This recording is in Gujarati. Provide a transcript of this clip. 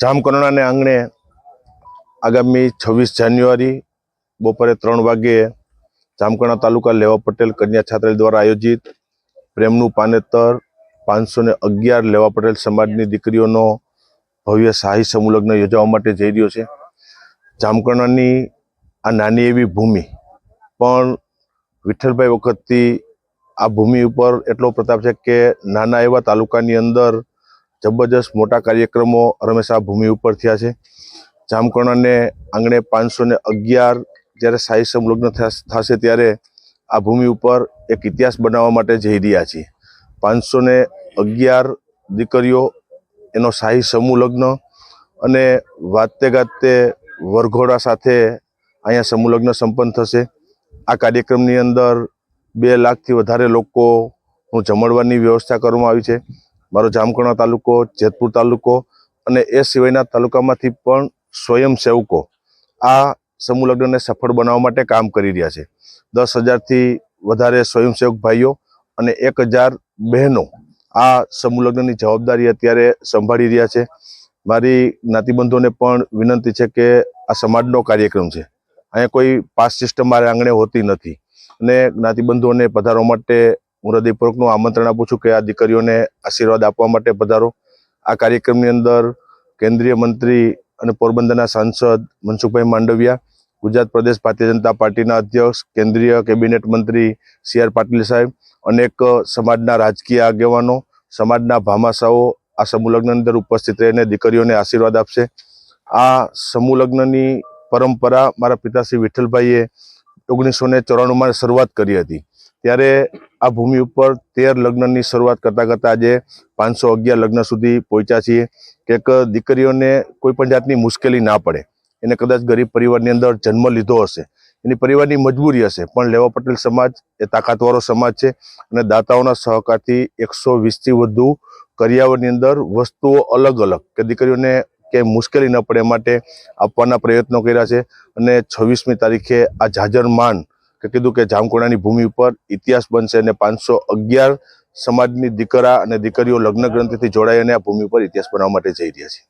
જામકંડોરણા આંગણે આગામી 26 જાન્યુઆરી બપોરે 3 વાગ્યે જામકંડોરણા તાલુકા લેવા પટેલ કન્યા છાત્રાલય દ્વારા આયોજિત પ્રેમનું પાનેતર 511 લેવા પટેલ સમાજની દીકરીઓનો ભવ્ય શાહી સમૂહ લગ્ન યોજવા માટે જઈ રહ્યો છે. જામકંડોરણાની આ નાની એવી ભૂમિ પણ વિઠ્ઠલભાઈ વખતથી આ ભૂમિ ઉપર એટલો પ્રતાપ છે કે નાના એવા તાલુકાની અંદર જબરજસ્ત મોટા કાર્યક્રમો હંમેશા ભૂમિ ઉપર થયા છે. જામકંડોરણાને આંગણે 511 જ્યારે શાહી સમૂહ લગ્ન થશે ત્યારે આ ભૂમિ ઉપર એક ઇતિહાસ બનાવવા માટે જઈ રહ્યા છીએ. 511 દીકરીઓ એનો શાહી સમૂહ લગ્ન અને વાતે ગાતે વરઘોડા સાથે અહીંયા સમૂહ લગ્ન સંપન્ન થશે. આ કાર્યક્રમની અંદર 2 લાખથી વધારે લોકોનું જમણવારની વ્યવસ્થા કરવામાં આવી છે. મારો જામકંડોરણા તાલુકો, જેતપુર તાલુકો અને એ સિવાયના તાલુકામાંથી પણ સ્વયંસેવકો આ સમૂહ લગ્નને સફળ બનાવવા માટે કામ કરી રહ્યા છે. 10,000થી વધારે સ્વયંસેવક ભાઈઓ અને 1,000 બહેનો આ સમૂહ લગ્નની જવાબદારી અત્યારે સંભાળી રહ્યા છે. મારી જ્ઞાતિબંધોને પણ વિનંતી છે કે આ સમાજનો કાર્યક્રમ છે, અહીંયા કોઈ પાસ સિસ્ટમ મારે આંગણે હોતી નથી અને જ્ઞાતિબંધોને પધારવા માટે હું હૃદયપૂર્વકનું આમંત્રણ આપું છું કે આ દીકરીઓને આશીર્વાદ આપવા માટે પધારો. આ કાર્યક્રમની અંદર કેન્દ્રીય મંત્રી અને પોરબંદરના સાંસદ મનસુખભાઈ માંડવિયા, ગુજરાત પ્રદેશ ભારતીય જનતા પાર્ટીના અધ્યક્ષ, કેન્દ્રીય કેબિનેટ મંત્રી CR પાટીલ સાહેબ, અનેક સમાજના રાજકીય આગેવાનો, સમાજના ભામાશાઓ આ સમૂહ લગ્નની અંદર ઉપસ્થિત રહીને દીકરીઓને આશીર્વાદ આપશે. આ સમૂહ લગ્નની પરંપરા મારા પિતાશ્રી વિઠ્ઠલભાઈએ 1994માં શરૂઆત કરી હતી. ત્યારે આ ભૂમિ ઉપર 13 લગ્નની શરૂઆત કરતાં આજે 511 લગ્ન સુધી પહોંચ્યા છીએ. કે એક દીકરીઓને કોઈ પણ જાતની મુશ્કેલી ના પડે. એને કદાચ ગરીબ પરિવારની અંદર જન્મ લીધો હશે, એની પરિવારની મજબૂરી હશે, પણ લેવા પટેલ સમાજ એ તાકાતવાળો સમાજ છે અને દાતાઓના સહકારથી 120થી વધુ કરિયાવરની અંદર વસ્તુઓ અલગ અલગ કે દીકરીઓને કે મુશ્કેલી ન પડે માટે આપવાના પ્રયત્નો કર્યા છે. અને 26મી તારીખે આ જાજરમાન કે કીધું કે જામકંડોરણાની ભૂમિ ઉપર ઇતિહાસ બનશે અને 511 સમાજની દીકરા અને દીકરીઓ લગ્ન ગ્રંથિથી જોડાઈ અને આ ભૂમિ ઉપર ઇતિહાસ બનાવવા માટે જઈ રહ્યા છે.